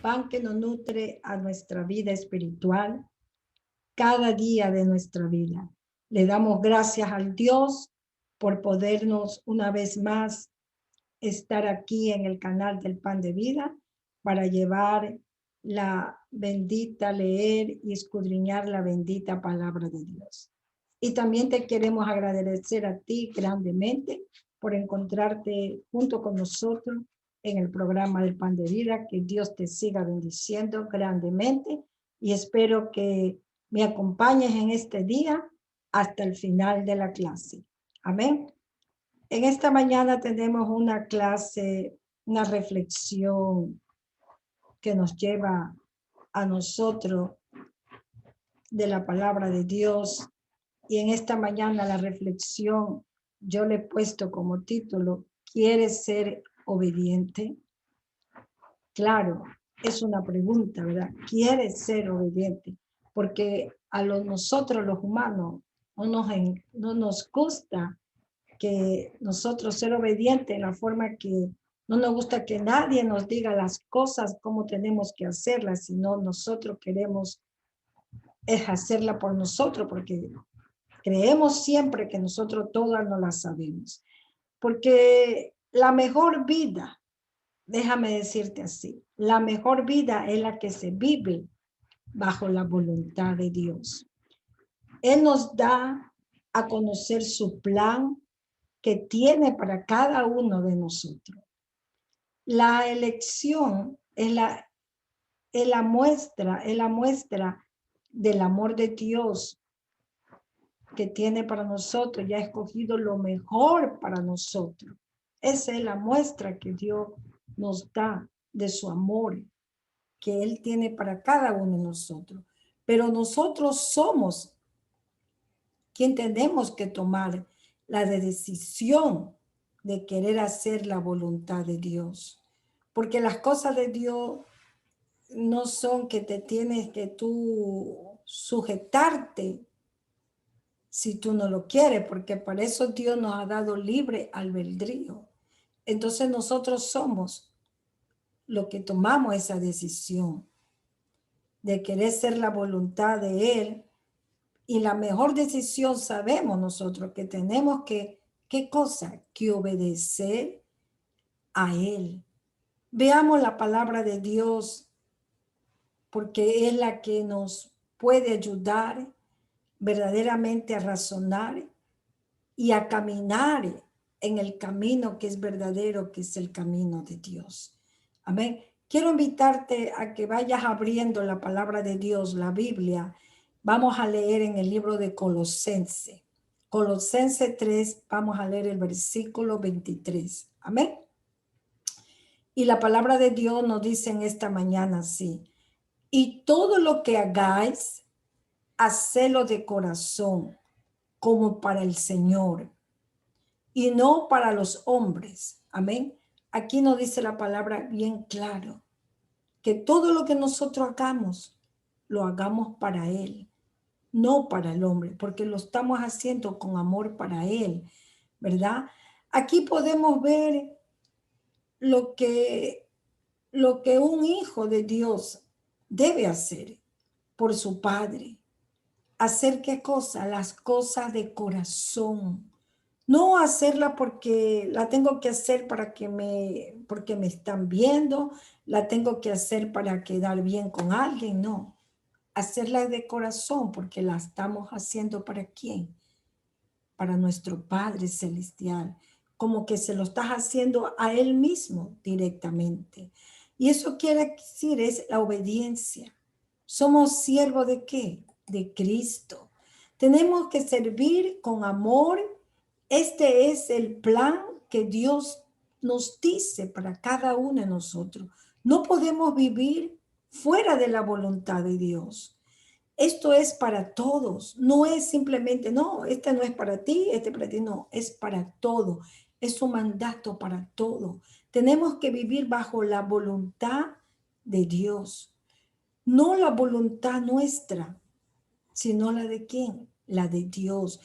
pan que nos nutre a nuestra vida espiritual cada día de nuestra vida. Le damos gracias al Dios por podernos una vez más estar aquí en el canal del Pan de Vida para llevar la bendita, leer y escudriñar la bendita palabra de Dios. Y también te queremos agradecer a ti grandemente por encontrarte junto con nosotros en el programa del Pan de Vida. Que Dios te siga bendiciendo grandemente y espero que me acompañes en este día hasta el final de la clase. Amén. En esta mañana tenemos una clase, una reflexión que nos lleva a nosotros de la palabra de Dios. Y en esta mañana la reflexión yo le he puesto como título, ¿quieres ser obediente? Claro, es una pregunta, ¿verdad? ¿Quieres ser obediente? Porque a nosotros los humanos no nos gusta que nosotros ser obedientes en la forma que no nos gusta que nadie nos diga las cosas como tenemos que hacerlas, sino nosotros queremos es hacerla por nosotros, porque creemos siempre que nosotros todas no las sabemos. Porque la mejor vida, déjame decirte así, la mejor vida es la que se vive bajo la voluntad de Dios. Él nos da a conocer su plan que tiene para cada uno de nosotros. La elección es la muestra del amor de Dios que tiene para nosotros, ya ha escogido lo mejor para nosotros. Esa es la muestra que Dios nos da de su amor, que Él tiene para cada uno de nosotros. Pero nosotros somos quien tenemos que tomar la decisión de querer hacer la voluntad de Dios. Porque las cosas de Dios no son que te tienes que tú sujetarte si tú no lo quieres, porque para eso Dios nos ha dado libre albedrío. Entonces nosotros somos los que tomamos esa decisión de querer ser la voluntad de Él. Y la mejor decisión sabemos nosotros que tenemos que, ¿qué cosa? Que obedecer a Él. Veamos la palabra de Dios, porque es la que nos puede ayudar verdaderamente a razonar y a caminar en el camino que es verdadero, que es el camino de Dios. Amén. Quiero invitarte a que vayas abriendo la palabra de Dios, la Biblia. Vamos a leer en el libro de Colosense. Colosense 3, vamos a leer el versículo 23. Amén. Y la palabra de Dios nos dice en esta mañana así: y todo lo que hagáis, hacedlo de corazón, como para el Señor, y no para los hombres. Amén. Aquí nos dice la palabra bien claro, que todo lo que nosotros hagamos, lo hagamos para Él, no para el hombre, porque lo estamos haciendo con amor para Él, ¿verdad? Aquí podemos ver lo que un hijo de Dios debe hacer por su padre. ¿Hacer qué cosa? Las cosas de corazón. No hacerla porque la tengo que hacer porque me están viendo, la tengo que hacer para quedar bien con alguien, no. Hacerla de corazón porque la estamos haciendo ¿para quién? Para nuestro Padre Celestial, como que se lo estás haciendo a Él mismo directamente. Y eso quiere decir es la obediencia. ¿Somos siervos de qué? De Cristo. Tenemos que servir con amor. Este es el plan que Dios nos dice para cada uno de nosotros. No podemos vivir fuera de la voluntad de Dios. Esto es para todos, no es simplemente, no, este no es para ti, este para ti, no, es para todo, es un mandato para todo. Tenemos que vivir bajo la voluntad de Dios, no la voluntad nuestra, sino la de ¿quién? La de Dios.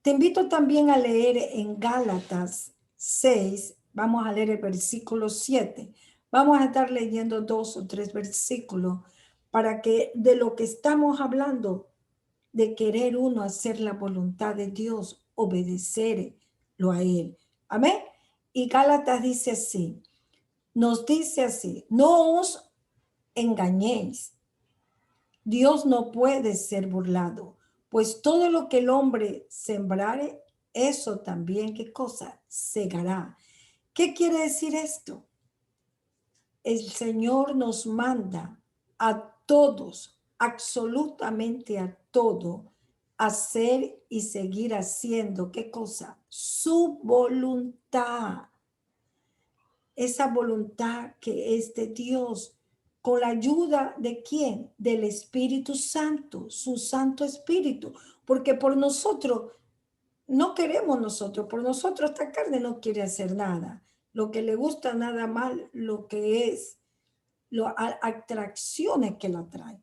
Te invito también a leer en Gálatas 6, vamos a leer el versículo 7. Vamos a estar leyendo 2 o 3 versículos para que de lo que estamos hablando, de querer uno hacer la voluntad de Dios, obedecerlo a Él. Amén. Y Gálatas dice así, nos dice así, no os engañéis. Dios no puede ser burlado, pues todo lo que el hombre sembrare, eso también, ¿qué cosa? Segará. ¿Qué quiere decir esto? El Señor nos manda a todos, absolutamente a todo, hacer y seguir haciendo, ¿qué cosa? Su voluntad. Esa voluntad que es de Dios, con la ayuda de quién? Del Espíritu Santo, su Santo Espíritu, porque por nosotros, no queremos nosotros, por nosotros esta carne no quiere hacer nada, lo que le gusta nada más, lo que es, las atracciones que la trae,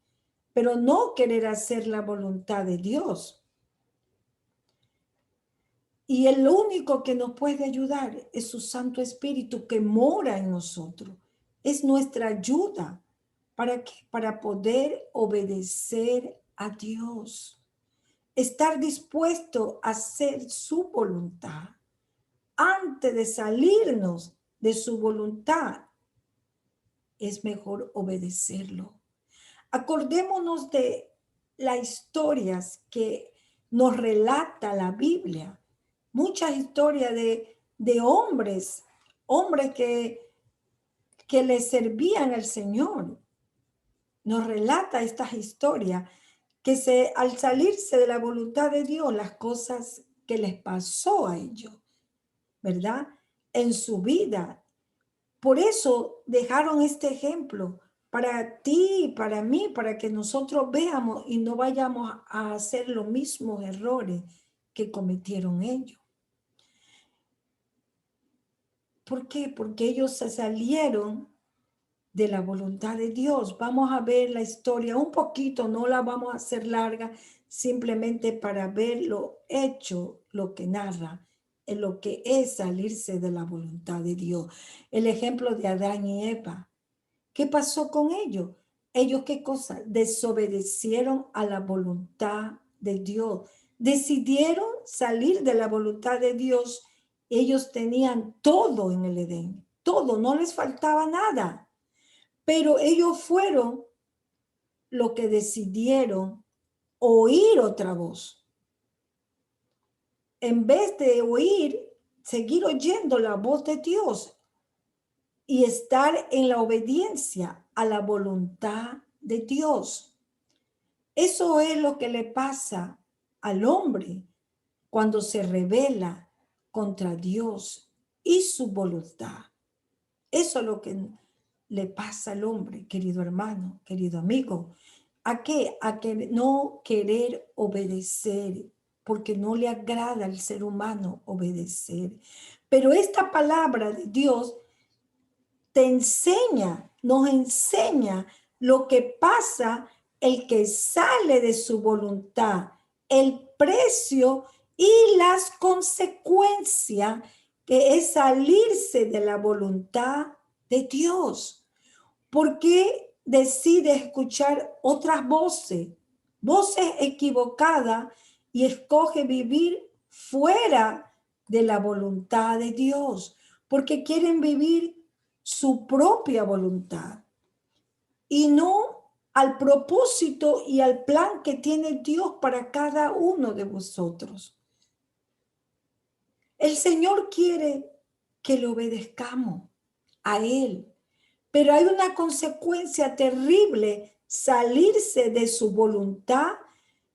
pero no querer hacer la voluntad de Dios. Y el único que nos puede ayudar es su Santo Espíritu que mora en nosotros. Es nuestra ayuda. ¿Para qué? Para poder obedecer a Dios. Estar dispuesto a hacer su voluntad. Antes de salirnos de su voluntad, es mejor obedecerlo. Acordémonos de las historias que nos relata la Biblia. Muchas historias de hombres que le servían al Señor. Nos relata estas historias que al salirse de la voluntad de Dios, las cosas que les pasó a ellos, ¿verdad? En su vida. Por eso dejaron este ejemplo para ti y para mí, para que nosotros veamos y no vayamos a hacer los mismos errores que cometieron ellos. ¿Por qué? Porque ellos se salieron de la voluntad de Dios. Vamos a ver la historia un poquito, no la vamos a hacer larga, simplemente para ver lo hecho, lo que narra, en lo que es salirse de la voluntad de Dios. El ejemplo de Adán y Eva. ¿Qué pasó con ellos? Ellos, ¿qué cosa? Desobedecieron a la voluntad de Dios. Decidieron salir de la voluntad de Dios. Ellos tenían todo en el Edén, todo, no les faltaba nada. Pero ellos fueron los que decidieron oír otra voz. En vez de oír, seguir oyendo la voz de Dios y estar en la obediencia a la voluntad de Dios. Eso es lo que le pasa al hombre cuando se rebela contra Dios y su voluntad. Eso es lo que le pasa al hombre, querido hermano, querido amigo. ¿A qué? A que no querer obedecer, porque no le agrada al ser humano obedecer. Pero esta palabra de Dios te enseña, nos enseña lo que pasa el que sale de su voluntad, el precio y las consecuencias que es salirse de la voluntad de Dios. ¿Por qué decide escuchar otras voces, voces equivocadas y escoge vivir fuera de la voluntad de Dios? Porque quieren vivir su propia voluntad y no al propósito y al plan que tiene Dios para cada uno de vosotros. El Señor quiere que le obedezcamos a Él, pero hay una consecuencia terrible, salirse de su voluntad.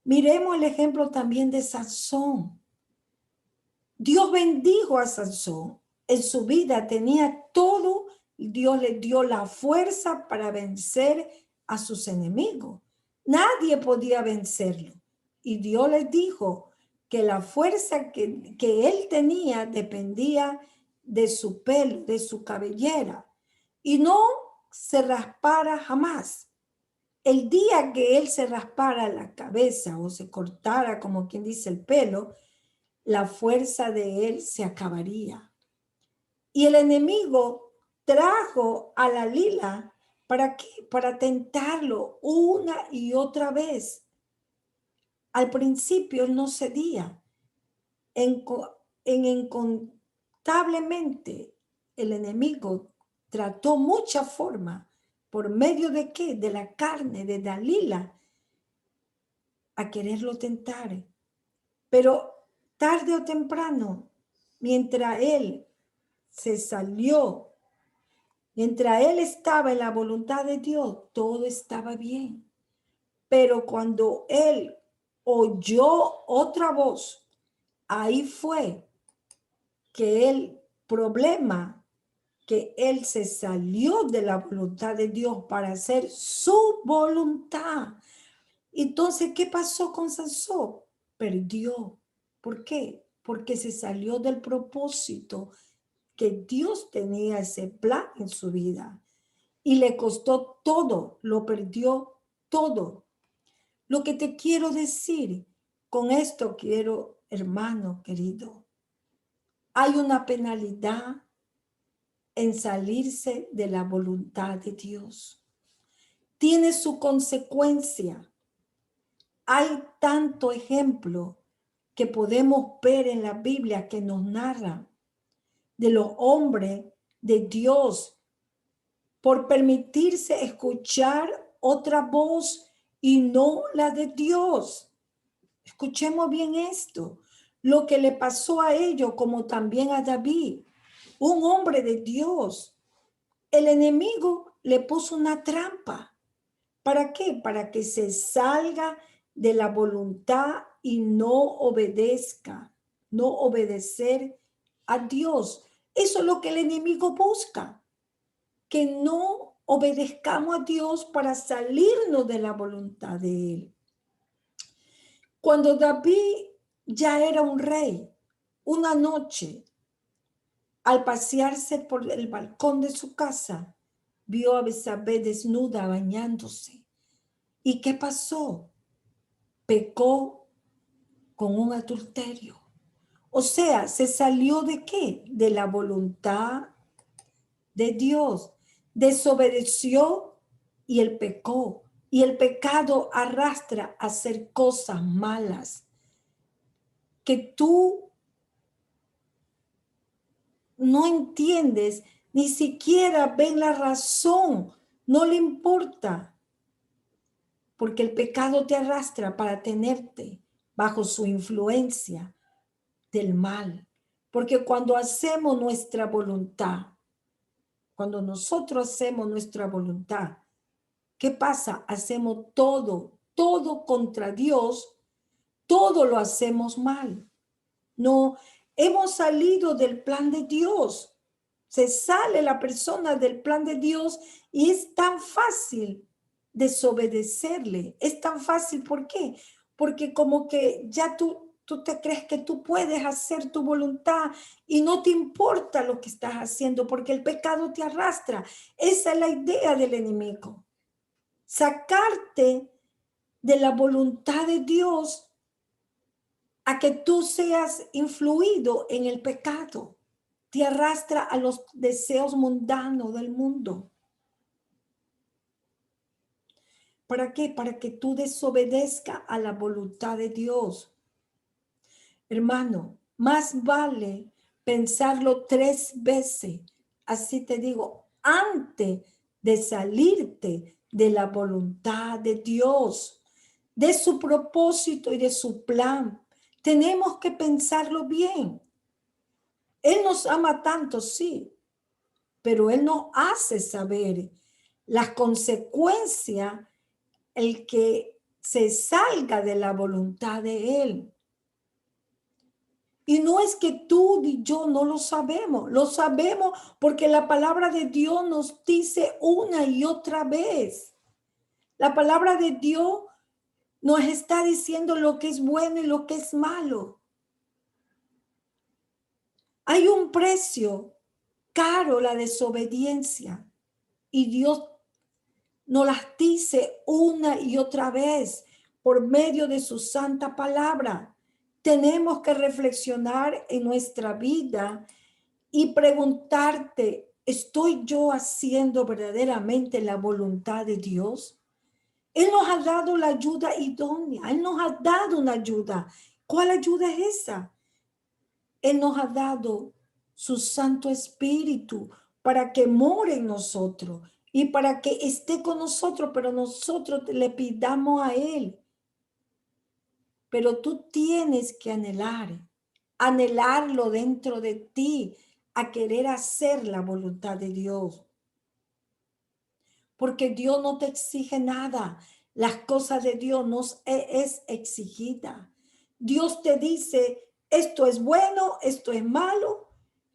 Miremos el ejemplo también de Sansón. Dios bendijo a Sansón. En su vida tenía todo. Dios le dio la fuerza para vencer a sus enemigos. Nadie podía vencerlo. Y Dios les dijo que la fuerza que él tenía dependía de su pelo, de su cabellera. Y no se raspara jamás. El día que él se raspara la cabeza o se cortara, como quien dice, el pelo, la fuerza de él se acabaría. Y el enemigo trajo a la Lila. ¿Para qué? Para tentarlo una y otra vez. Al principio él no cedía. Incontablemente el enemigo trató muchas formas. ¿Por medio de qué? De la carne de Dalila, a quererlo tentar. Pero tarde o temprano, mientras él se salió, mientras él estaba en la voluntad de Dios, todo estaba bien. Pero cuando él oyó otra voz, ahí fue que el problema, que él se salió de la voluntad de Dios para hacer su voluntad. Entonces, ¿qué pasó con Sansón? Perdió. ¿Por qué? Porque se salió del propósito que Dios tenía, ese plan en su vida. Y le costó todo, lo perdió todo. Lo que te quiero decir, con esto quiero, hermano querido, hay una penalidad en salirse de la voluntad de Dios. Tiene su consecuencia. Hay tanto ejemplo que podemos ver en la Biblia que nos narra de los hombres de Dios por permitirse escuchar otra voz y no la de Dios. Escuchemos bien esto. Lo que le pasó a ellos, como también a David, un hombre de Dios. El enemigo le puso una trampa. ¿Para qué? Para que se salga de la voluntad y no obedezca, no obedecer a Dios. Eso es lo que el enemigo busca, que no obedezcamos a Dios para salirnos de la voluntad de Él. Cuando David ya era un rey, una noche, al pasearse por el balcón de su casa, vio a Betsabé desnuda bañándose. ¿Y qué pasó? Pecó con un adulterio. O sea, ¿se salió de qué? De la voluntad de Dios. Desobedeció y él pecó. Y el pecado arrastra a hacer cosas malas que tú no entiendes, ni siquiera ven la razón, no le importa, porque el pecado te arrastra para tenerte bajo su influencia del mal. Porque cuando hacemos nuestra voluntad, cuando nosotros hacemos nuestra voluntad, ¿qué pasa? Hacemos todo contra Dios, todo lo hacemos mal. No, hemos salido del plan de Dios. Se sale la persona del plan de Dios y es tan fácil desobedecerle. Es tan fácil, ¿por qué? Porque como que ya tú te crees que tú puedes hacer tu voluntad y no te importa lo que estás haciendo porque el pecado te arrastra. Esa es la idea del enemigo. Sacarte de la voluntad de Dios a que tú seas influido en el pecado. Te arrastra a los deseos mundanos del mundo. ¿Para qué? Para que tú desobedezcas a la voluntad de Dios. Hermano, más vale pensarlo 3 veces, así te digo, antes de salirte de la voluntad de Dios, de su propósito y de su plan. Tenemos que pensarlo bien. Él nos ama tanto, sí, pero Él nos hace saber las consecuencias, el que se salga de la voluntad de Él. Y no es que tú y yo no lo sabemos porque la palabra de Dios nos dice una y otra vez. La palabra de Dios nos está diciendo lo que es bueno y lo que es malo. Hay un precio caro, la desobediencia, y Dios nos las dice una y otra vez por medio de su santa palabra. Tenemos que reflexionar en nuestra vida y preguntarte, ¿Estoy yo haciendo verdaderamente la voluntad de Dios? Él nos ha dado la ayuda idónea. Él nos ha dado una ayuda. ¿Cuál ayuda es esa? Él nos ha dado su Santo Espíritu para que more en nosotros y para que esté con nosotros, pero nosotros le pidamos a Él. Pero tú tienes que anhelarlo dentro de ti, a querer hacer la voluntad de Dios. Porque Dios no te exige nada. Las cosas de Dios no es exigida. Dios te dice, esto es bueno, esto es malo.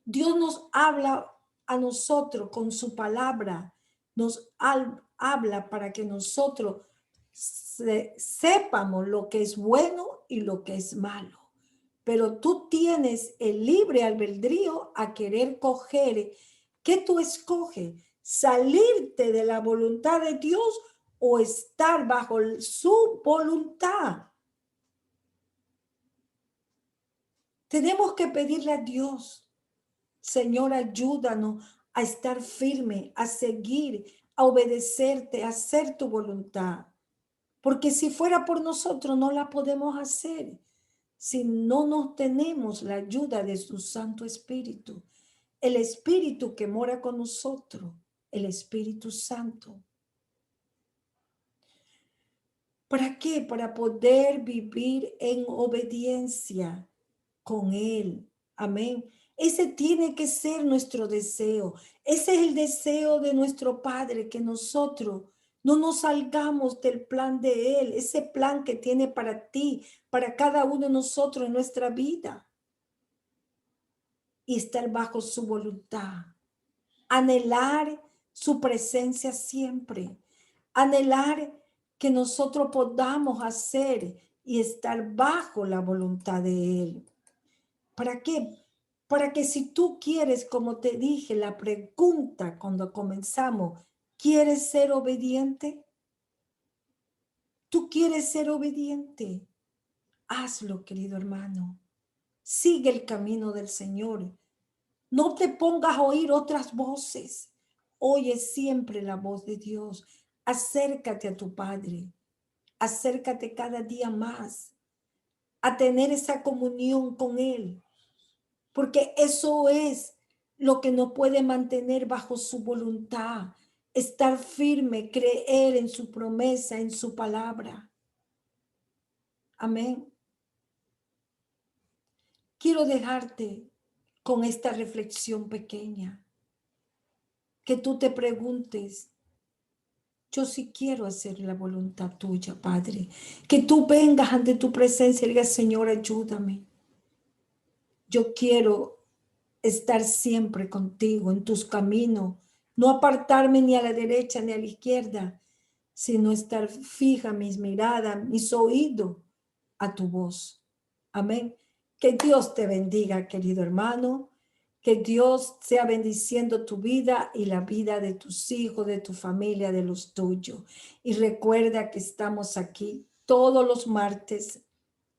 Dios nos habla a nosotros con su palabra. Nos habla para que nosotros sepamos lo que es bueno y lo que es malo. Pero tú tienes el libre albedrío a querer coger. ¿Qué tú escoges? ¿Salirte de la voluntad de Dios o estar bajo su voluntad? Tenemos que pedirle a Dios, Señor, ayúdanos a estar firme, a seguir, a obedecerte, a hacer tu voluntad. Porque si fuera por nosotros no la podemos hacer si no nos tenemos la ayuda de su Santo Espíritu. El Espíritu que mora con nosotros, el Espíritu Santo. ¿Para qué? Para poder vivir en obediencia con Él. Amén. Ese tiene que ser nuestro deseo. Ese es el deseo de nuestro Padre, que nosotros no nos salgamos del plan de Él, ese plan que tiene para ti, para cada uno de nosotros en nuestra vida. Y estar bajo su voluntad. Anhelar su presencia siempre. Anhelar que nosotros podamos hacer y estar bajo la voluntad de Él. ¿Para qué? Para que si tú quieres, como te dije, la pregunta cuando comenzamos, ¿quieres ser obediente? ¿Tú quieres ser obediente? Hazlo, querido hermano. Sigue el camino del Señor. No te pongas a oír otras voces. Oye siempre la voz de Dios. Acércate a tu Padre. Acércate cada día más a tener esa comunión con Él. Porque eso es lo que nos puede mantener bajo su voluntad. Estar firme, creer en su promesa, en su palabra. Amén. Quiero dejarte con esta reflexión pequeña. Que tú te preguntes, yo sí quiero hacer la voluntad tuya, Padre. Que tú vengas ante tu presencia y digas, Señor, ayúdame. Yo quiero estar siempre contigo en tus caminos, no apartarme ni a la derecha ni a la izquierda, sino estar fija mis miradas, mis oídos a tu voz. Amén. Que Dios te bendiga, querido hermano. Que Dios sea bendiciendo tu vida y la vida de tus hijos, de tu familia, de los tuyos. Y recuerda que estamos aquí todos los martes,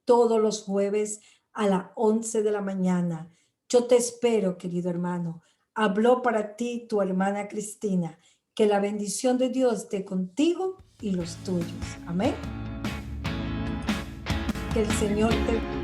todos los jueves a las 11 de la mañana. Yo te espero, querido hermano. Habló para ti tu hermana Cristina. Que la bendición de Dios esté contigo y los tuyos. Amén. Que el Señor te